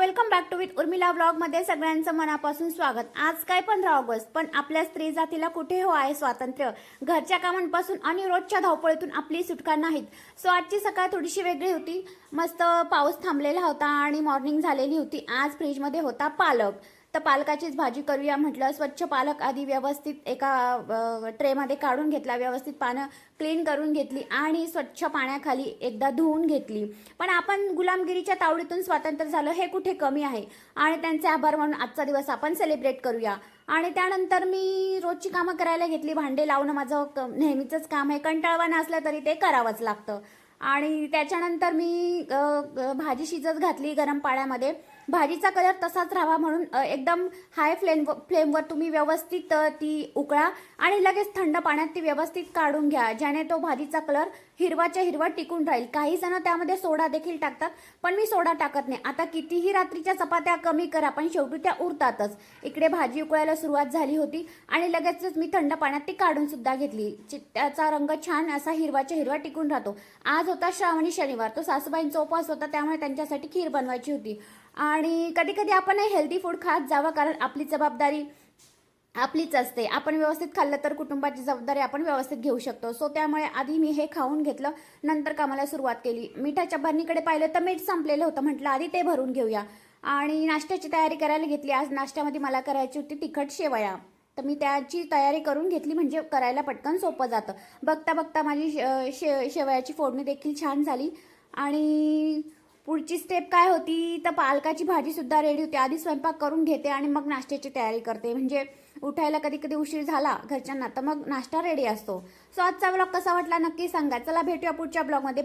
Welcome back to with Urmila व्लॉगमध्ये सगळ्यांचं मनापासून स्वागत। आज काय 15 ऑगस्ट, पण आपल्या स्त्री जातीला कुठे हो आहे स्वातंत्र्य। घरच्या कामांपासून आणि रोजच्या धावपळीतून आपली सुटका नाहीत। सो आजची सकाळ थोडीशी वेगळी होती। मस्त पाऊस थांबलेला होता आणि मॉर्निंग झालेली होती। आज फ्रीजमध्ये होता पालक, तर पालकाचीच भाजी करूया म्हटलं। स्वच्छ पालक आधी व्यवस्थित एका ट्रेमध्ये काढून घेतला, व्यवस्थित पानं क्लीन करून घेतली आणि स्वच्छ पाण्याखाली एकदा धुवून घेतली। पण आपण गुलामगिरीच्या तावडीतून स्वातंत्र्य झालं हे कुठे कमी आहे, आणि त्यांचे आभार म्हणून आजचा दिवस आपण सेलिब्रेट करूया। आणि त्यानंतर मी रोजची कामं करायला घेतली। भांडे लावणं माझं नेहमीचंच काम आहे, कंटाळवाणं असलं तरी ते करावंच लागतं। आणि त्याच्यानंतर मी भाजी शिजत घातली गरम पाण्यामध्ये। भाजीचा कलर तसाच राहावा म्हणून एकदम हाय फ्लेमवर तुम्ही व्यवस्थित ती उकळा आणि लगेच थंड पाण्यात ती व्यवस्थित काढून घ्या, ज्याने तो भाजीचा कलर हिरवाच्या हिरवा टिकून राहील। काही जण त्यामध्ये सोडा देखील टाकतात, पण मी सोडा टाकत नाही। आता कितीही रात्रीच्या चपात्या कमी करा, पण शेवटी त्या उरतातच। इकडे भाजी उकळायला सुरुवात झाली होती आणि लगेचच मी थंड पाण्यात ती काढून सुद्धा घेतली। त्याचा रंग छान असा हिरवाच्या हिरवा टिकून राहतो। आज होता श्रावणी शनिवार, तो सासूबाईंचा उपवास होता, त्यामुळे त्यांच्यासाठी खीर बनवायची होती। आणि कधी कधी आपण हेल्दी फूड खात जावं, कारण आपली जबाबदारी आपलीच असते। आपण व्यवस्थित खाल्लं तर कुटुंबाची जबाबदारी आपण व्यवस्थित घेऊ शकतो। सो त्यामुळे आधी मी हे खाऊन घेतलं, नंतर कामाला सुरुवात केली। मिठाच्या भरणीकडे पाहिलं तर मीठ संपलेलं होतं, म्हटलं आधी ते भरून घेऊया। आणि नाश्त्याची तयारी करायला घेतली। आज नाश्त्यामध्ये मला करायची होती तिखट शेवया, तर मी त्याची तयारी करून घेतली, म्हणजे करायला पटकन सोपं जातं। बघता बघता माझी शेवयाची फोडणी देखील छान झाली। आणि पुढची स्टेप काय होती, तर पालकाची भाजी सुद्धा रेडी होती। आधी स्वयंपाक करून घेते आणि मग नाश्त्याची तयारी करते, म्हणजे उठायला कधी कधी उशीर झाला घरच्यांना तर मग नाश्ता रेडी असतो। सो आजचा ब्लॉग कसा वाटला नक्की सांगा। चला भेटूया पुढच्या ब्लॉगमध्ये।